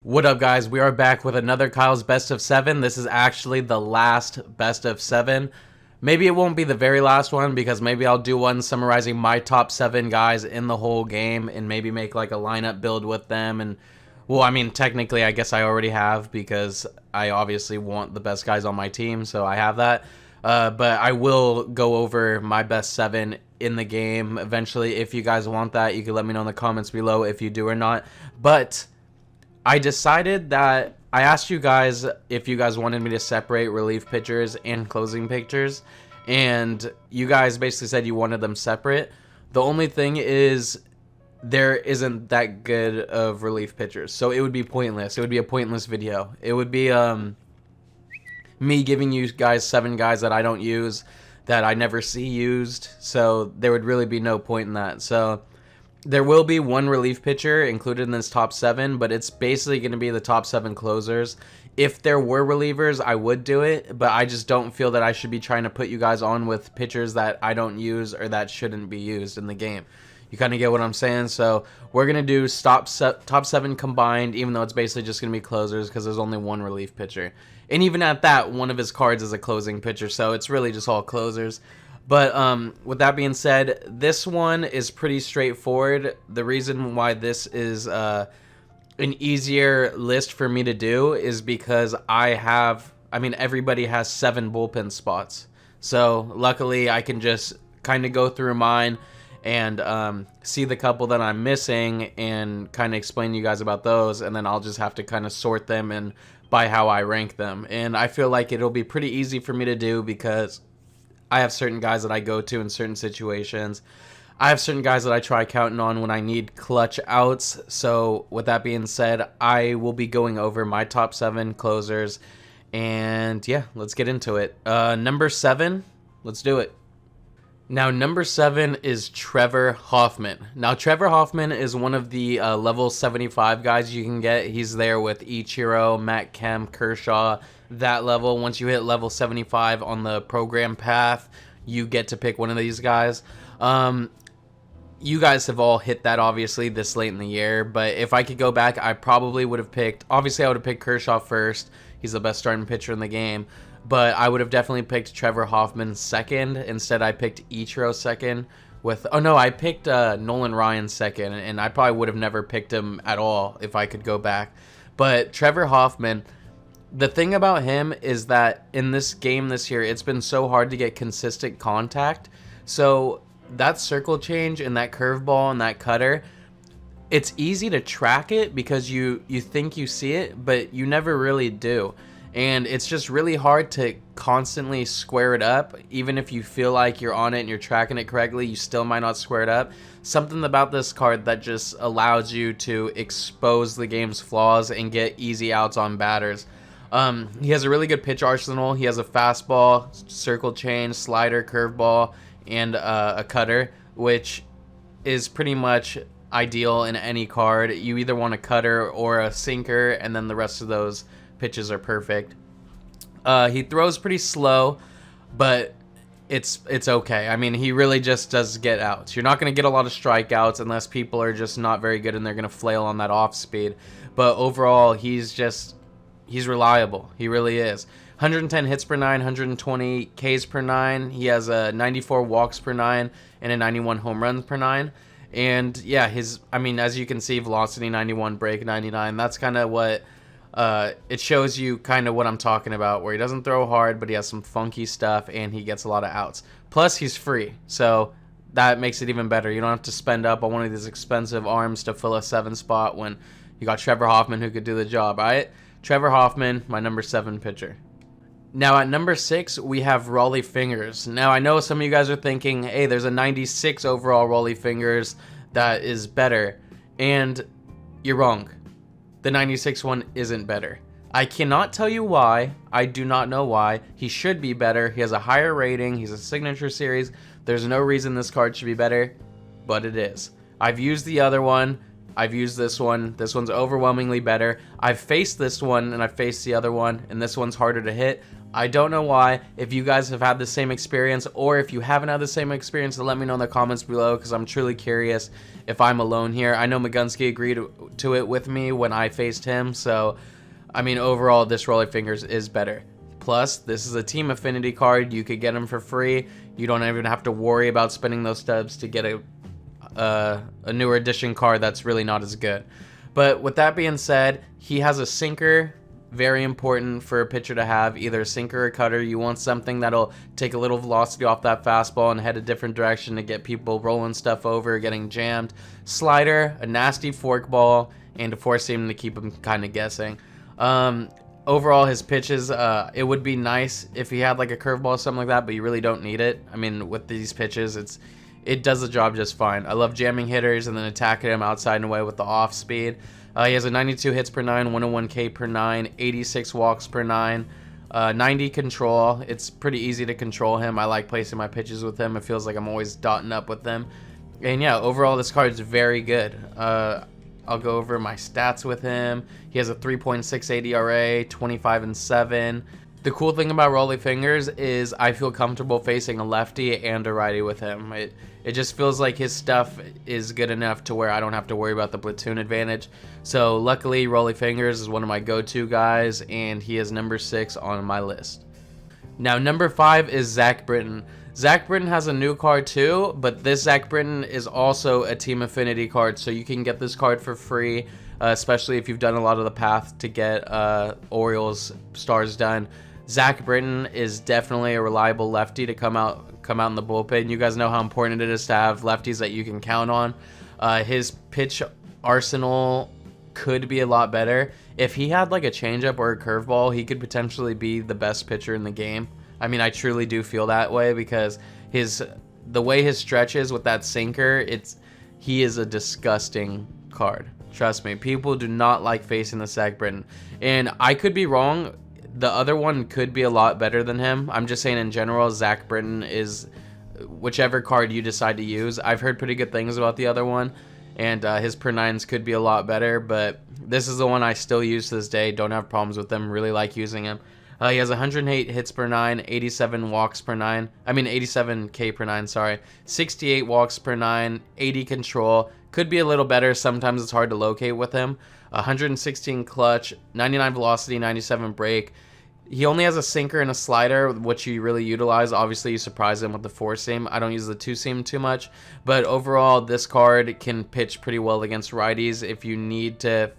What up, guys? We are back with another Kyle's Best of 7. This is actually the last Best of 7. Maybe it won't be the very last one, because maybe I'll do one summarizing my top 7 guys in the whole game and maybe make like a lineup build with them. And, well, I mean, technically, I guess I already have, because I obviously want the best guys on my team, so I have that. But I will go over my best 7 in the game eventually. If you guys want that, you can let me know in the comments below if you do or not. But I decided that I asked you guys if you guys wanted me to separate relief pitchers and closing pitchers, and you guys basically said you wanted them separate. The only thing is there isn't that good of relief pitchers, so it would be pointless. It would be a pointless video. It would be me giving you guys 7 guys that I don't use, that I never see used, so there would really be no point in that. So there will be one relief pitcher included in this top 7, but it's basically going to be the top 7 closers. If there were relievers, I would do it, but I just don't feel that I should be trying to put you guys on with pitchers that I don't use or that shouldn't be used in the game. You kind of get what I'm saying? So we're going to do top 7 combined, even though it's basically just going to be closers because there's only one relief pitcher. And even at that, one of his cards is a closing pitcher, so it's really just all closers. But with that being said, this one is pretty straightforward. The reason why this is an easier list for me to do is because everybody has 7 bullpen spots. So luckily I can just kind of go through mine and see the couple that I'm missing and kind of explain to you guys about those, and then I'll just have to kind of sort them and by how I rank them. And I feel like it'll be pretty easy for me to do because I have certain guys that I go to in certain situations. I have certain guys that I try counting on when I need clutch outs. So with that being said, I will be going over my top 7 closers. And yeah, let's get into it. Number 7, let's do it. Now, number 7 is Trevor Hoffman. Now, Trevor Hoffman is one of the level 75 guys you can get. He's there with Ichiro, Matt Kemp, Kershaw, that level. Once you hit level 75 on the program path, you get to pick one of these guys. You guys have all hit that, obviously, this late in the year. But if I could go back, I probably would have picked... Obviously, I would have picked Kershaw first. He's the best starting pitcher in the game. But I would have definitely picked Trevor Hoffman second. Instead, I picked Ichiro second. I picked Nolan Ryan second. And I probably would have never picked him at all if I could go back. But Trevor Hoffman... The thing about him is that in this game this year, it's been so hard to get consistent contact. So that circle change and that curveball and that cutter, it's easy to track it because you think you see it, but you never really do. And it's just really hard to constantly square it up. Even if you feel like you're on it and you're tracking it correctly, you still might not square it up. Something about this card that just allows you to expose the game's flaws and get easy outs on batters. He has a really good pitch arsenal. He has a fastball, circle change, slider, curveball, and a cutter, which is pretty much ideal in any card. You either want a cutter or a sinker, and then the rest of those pitches are perfect. He throws pretty slow, but it's okay. I mean, he really just does get outs. You're not going to get a lot of strikeouts unless people are just not very good and they're going to flail on that off speed. But overall, he's reliable. He really is. 110 hits per 9, 120 Ks per 9. He has a 94 walks per 9 and a 91 home runs per 9. And yeah, as you can see, velocity 91, break 99. That's kind of what it shows you, kind of what I'm talking about, where he doesn't throw hard, but he has some funky stuff and he gets a lot of outs. Plus, he's free, so that makes it even better. You don't have to spend up on one of these expensive arms to fill a 7 spot when you got Trevor Hoffman who could do the job, right? Trevor Hoffman, my number 7 pitcher. Now at number 6, we have Rollie Fingers. Now I know some of you guys are thinking, hey, there's a 96 overall Rollie Fingers that is better. And you're wrong. The 96 one isn't better. I cannot tell you why. I do not know why. He should be better. He has a higher rating. He's a signature series. There's no reason this card should be better, but it is. I've used the other one. I've used this one. This one's overwhelmingly better. I've faced this one and I've faced the other one, and this one's harder to hit. I don't know why. If you guys have had the same experience, or if you haven't had the same experience, then let me know in the comments below, because I'm truly curious if I'm alone here. I know Magunski agreed to it with me when I faced him, so I mean, overall, this Rollie Fingers is better. Plus, this is a team affinity card. You could get them for free. You don't even have to worry about spending those stubs to get a newer edition card that's really not as good. But with that being said, he has a sinker. Very important for a pitcher to have, either a sinker or cutter. You want something that'll take a little velocity off that fastball and head a different direction to get people rolling stuff over, getting jammed. Slider, a nasty forkball, and a four seam to keep him kind of guessing. Overall, his pitches, it would be nice if he had like a curveball or something like that, but you really don't need it. I mean, with these pitches, it does the job just fine. I love jamming hitters and then attacking them outside and away with the off speed. He has a 92 hits per 9, 101 K per 9, 86 walks per 9, 90 control. It's pretty easy to control him. I like placing my pitches with him. It feels like I'm always dotting up with them. And yeah, overall, this card is very good. I'll go over my stats with him. He has a 3.68 ERA, 25-7. The cool thing about Rollie Fingers is I feel comfortable facing a lefty and a righty with him. It just feels like his stuff is good enough to where I don't have to worry about the platoon advantage. So luckily, Rollie Fingers is one of my go-to guys, and he is number 6 on my list. Now, number 5 is Zach Britton. Zach Britton has a new card too, but this Zach Britton is also a team affinity card, so you can get this card for free, especially if you've done a lot of the path to get Orioles stars done. Zach Britton is definitely a reliable lefty to come out in the bullpen. You guys know how important it is to have lefties that you can count on. His pitch arsenal could be a lot better. If he had like a changeup or a curveball, he could potentially be the best pitcher in the game. I mean, I truly do feel that way because the way his stretch is with that sinker, he is a disgusting card. Trust me, people do not like facing the Zach Britton. And I could be wrong. The other one could be a lot better than him. I'm just saying in general, Zach Britton is whichever card you decide to use. I've heard pretty good things about the other one, and his per 9s could be a lot better, but this is the one I still use to this day. Don't have problems with them. Really like using him. He has 108 hits per 9, 87 walks per 9. I mean 87 K per 9, sorry. 68 walks per 9, 80 control. Could be a little better. Sometimes it's hard to locate with him. 116 clutch, 99 velocity, 97 break. He only has a sinker and a slider, which you really utilize. Obviously, you surprise him with the four seam. I don't use the two seam too much, but overall, this card can pitch pretty well against righties if you need to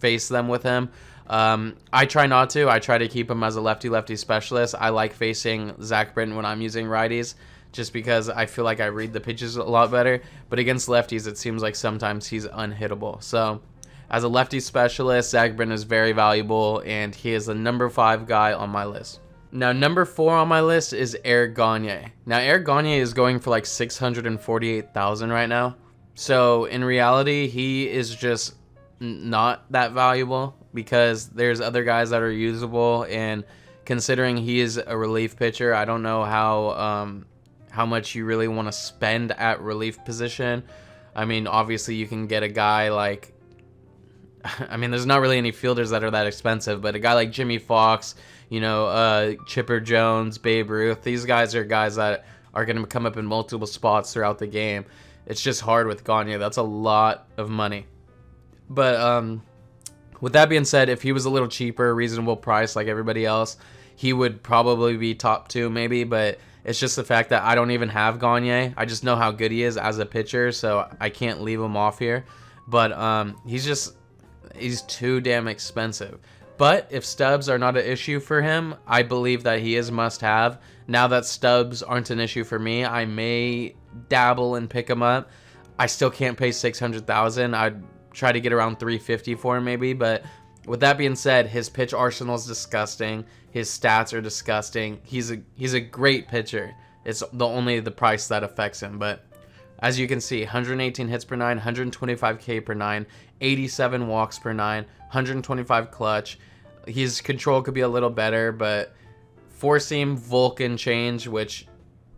face them with him. I try not to. I try to keep him as a lefty-lefty specialist. I like facing Zach Britton when I'm using righties, just because I feel like I read the pitches a lot better. But against lefties, it seems like sometimes he's unhittable. So as a lefty specialist, Zach Britton is very valuable, and he is the number 5 guy on my list. Now, number 4 on my list is Eric Gagne. Now, Eric Gagne is going for like $648,000 right now. So in reality, he is just not that valuable because there's other guys that are usable, and considering he is a relief pitcher, I don't know how much you really want to spend at relief position. I mean, obviously you can get a guy like, I mean, there's not really any fielders that are that expensive, but a guy like Jimmy Fox, you know, Chipper Jones, Babe Ruth, these guys are guys that are going to come up in multiple spots throughout the game. It's just hard with Gagne. That's a lot of money. But with that being said, if he was a little cheaper, reasonable price like everybody else, he would probably be top 2 maybe, but it's just the fact that I don't even have Gagne. I just know how good he is as a pitcher, so I can't leave him off here. But he's too damn expensive. But if stubs are not an issue for him, I believe that he is must-have. Now that stubs aren't an issue for me, I may dabble and pick him up. I still can't pay $600,000. I'd try to get around $350 for him maybe. But with that being said, his pitch arsenal is disgusting. His stats are disgusting. He's a great pitcher. It's only the price that affects him. But as you can see, 118 hits per 9, 125 K per 9, 87 walks per 9, 125 clutch. His control could be a little better, but four-seam Vulcan change, which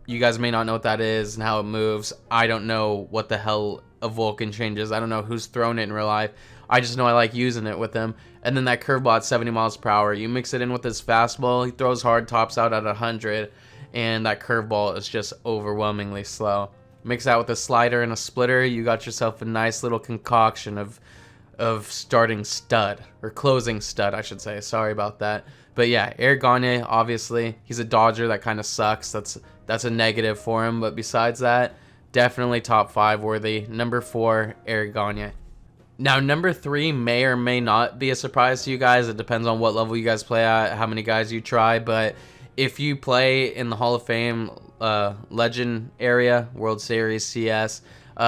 you guys may not know what that is and how it moves. I don't know what the hell a Vulcan change is. I don't know who's thrown it in real life. I just know I like using it with him. And then that curveball at 70 miles per hour. You mix it in with his fastball. He throws hard, tops out at 100. And that curveball is just overwhelmingly slow. Mix that with a slider and a splitter. You got yourself a nice little concoction of starting stud, or closing stud, I should say. Sorry about that. But yeah, Eric Gagne, obviously, he's a Dodger. That kind of sucks. That's a negative for him. But besides that, definitely top 5 worthy. Number 4, Eric Gagne. Now, number 3 may or may not be a surprise to you guys. It depends on what level you guys play at, how many guys you try. But if you play in the Hall of Fame Legend area, World Series, CS,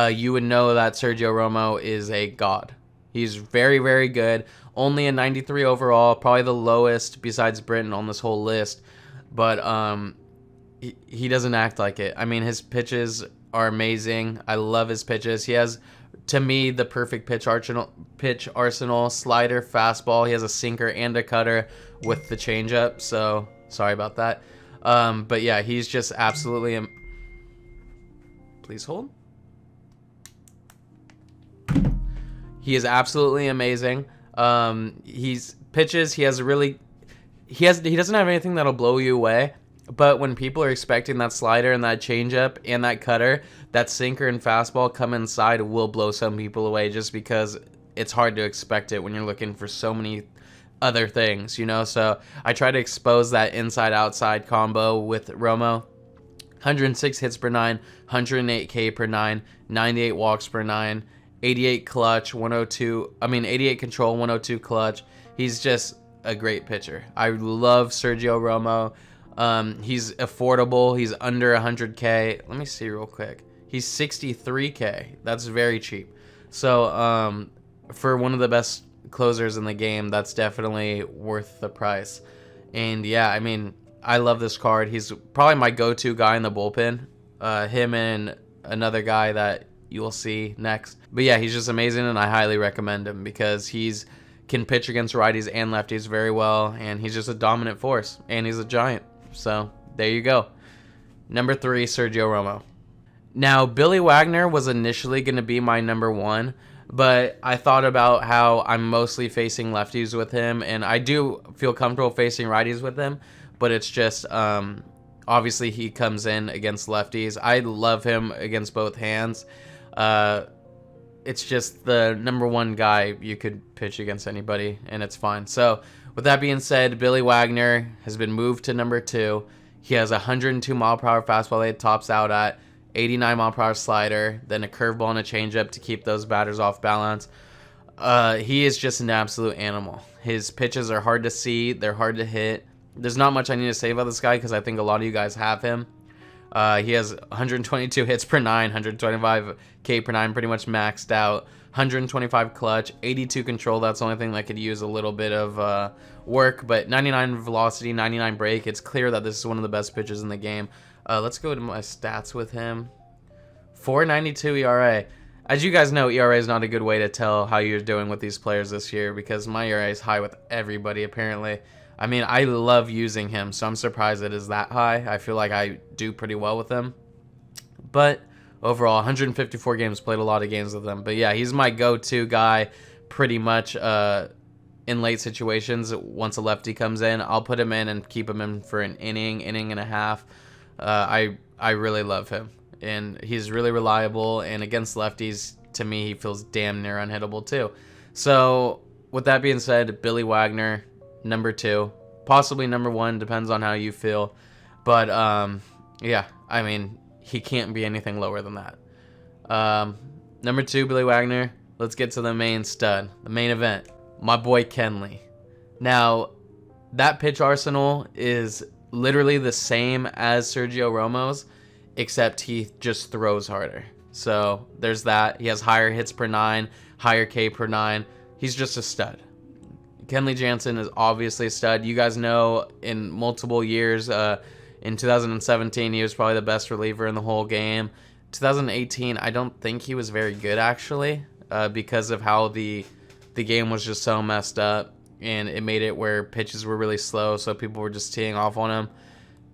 you would know that Sergio Romo is a god. He's very, very good. Only a 93 overall, probably the lowest besides Britton on this whole list. But he doesn't act like it. I mean, his pitches are amazing. I love his pitches. He has, to me, the perfect pitch arsenal, slider, fastball. He has a sinker and a cutter with the changeup. So sorry about that. But yeah, he's just absolutely. Please hold. He is absolutely amazing. He's pitches. He doesn't have anything that'll blow you away. But when people are expecting that slider and that changeup and that cutter, that sinker and fastball come inside will blow some people away, just because it's hard to expect it when you're looking for so many other things, you know? So I try to expose that inside-outside combo with Romo. 106 hits per 9, 108 K per 9, 98 walks per 9, 88 clutch, 88 control, 102 clutch. He's just a great pitcher. I love Sergio Romo. He's affordable. He's under 100K. Let me see real quick. He's 63K. That's very cheap. So for one of the best closers in the game, that's definitely worth the price. And yeah, I mean, I love this card. He's probably my go-to guy in the bullpen. Him and another guy that you'll see next. But yeah, he's just amazing, and I highly recommend him because can pitch against righties and lefties very well, and he's just a dominant force, and he's a giant. So there you go. Number 3, Sergio Romo. Now, Billy Wagner was initially going to be my number 1, but I thought about how I'm mostly facing lefties with him, and I do feel comfortable facing righties with him, but it's just obviously he comes in against lefties. I love him against both hands. It's just the number 1 guy you could pitch against anybody, and it's fine. So with that being said, Billy Wagner has been moved to number 2. He has a 102 mile per hour fastball that he tops out at, 89 mile per hour slider, then a curveball and a changeup to keep those batters off balance. He is just an absolute animal. His pitches are hard to see. They're hard to hit. There's not much I need to say about this guy because I think a lot of you guys have him. He has 122 hits per 9, 125 K per 9, pretty much maxed out. 125 clutch, 82 control. That's the only thing that could use a little bit of work, but 99 velocity, 99 break. It's clear that this is one of the best pitchers in the game. Let's go to my stats with him. 4.92 ERA. As you guys know, ERA is not a good way to tell how you're doing with these players this year because my ERA is high with everybody, apparently. I mean, I love using him, so I'm surprised it is that high. I feel like I do pretty well with him. But overall, 154 games, played a lot of games with him. But yeah, he's my go-to guy pretty much in late situations. Once a lefty comes in, I'll put him in and keep him in for an inning and a half. I really love him. And he's really reliable. And against lefties, to me, he feels damn near unhittable too. So with that being said, Billy Wagner, number 2, possibly number 1, depends on how you feel. But yeah, I mean, he can't be anything lower than that. Number 2, Billy Wagner. Let's get to the main stud, the main event. My boy Kenley. Now, that pitch arsenal is literally the same as Sergio Romo's, except he just throws harder. So there's that. He has higher hits per 9, higher K per 9. He's just a stud. Kenley Jansen is obviously a stud. You guys know in multiple years, in 2017, he was probably the best reliever in the whole game. 2018, I don't think he was very good, actually, because of how the game was just so messed up, and it made it where pitches were really slow, so people were just teeing off on him.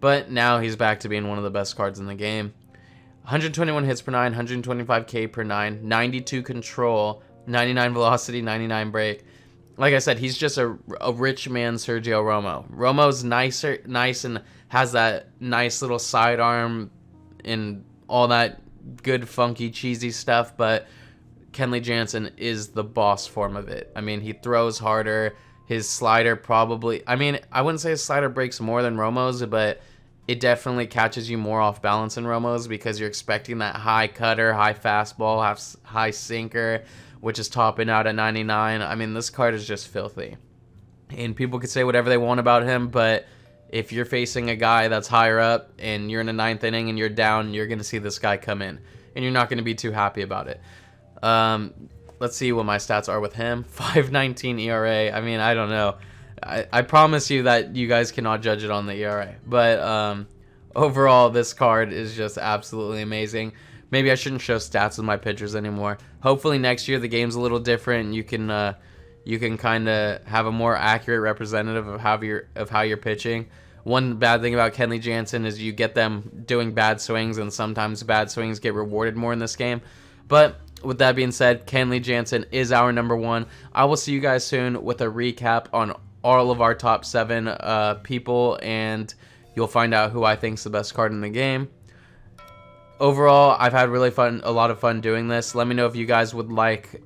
But now he's back to being one of the best cards in the game. 121 hits per 9, 125 K per 9, 92 control, 99 velocity, 99 break. Like I said, he's just a rich man Sergio Romo. Romo's nice and has that nice little sidearm and all that good, funky, cheesy stuff, but Kenley Jansen is the boss form of it. I mean, he throws harder. His slider probably... I mean, I wouldn't say his slider breaks more than Romo's, but it definitely catches you more off balance than Romo's because you're expecting that high cutter, high fastball, high sinker, which is topping out at 99. I mean, this card is just filthy. And people could say whatever they want about him, but if you're facing a guy that's higher up and you're in the 9th inning and you're down, you're going to see this guy come in. And you're not going to be too happy about it. Let's see what my stats are with him. 5.19 ERA. I mean, I don't know. I promise you that you guys cannot judge it on the ERA. But overall, this card is just absolutely amazing. Maybe I shouldn't show stats with my pitchers anymore. Hopefully next year the game's a little different and you can kind of have a more accurate representative of how you're pitching. One bad thing about Kenley Jansen is you get them doing bad swings, and sometimes bad swings get rewarded more in this game. But with that being said, Kenley Jansen is our number 1. I will see you guys soon with a recap on all of our top 7 people, and you'll find out who I think is the best card in the game. Overall, I've had a lot of fun doing this. Let me know if you guys would like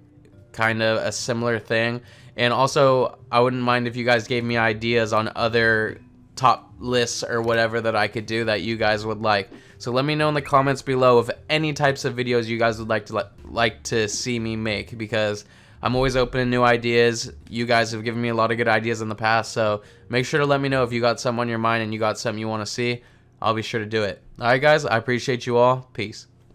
kind of a similar thing. And also, I wouldn't mind if you guys gave me ideas on other top lists or whatever that I could do that you guys would like. So let me know in the comments below of any types of videos you guys would like to see me make, because I'm always open to new ideas. You guys have given me a lot of good ideas in the past, so make sure to let me know if you got something on your mind and you got something you want to see. I'll be sure to do it. Alright guys, I appreciate you all. Peace.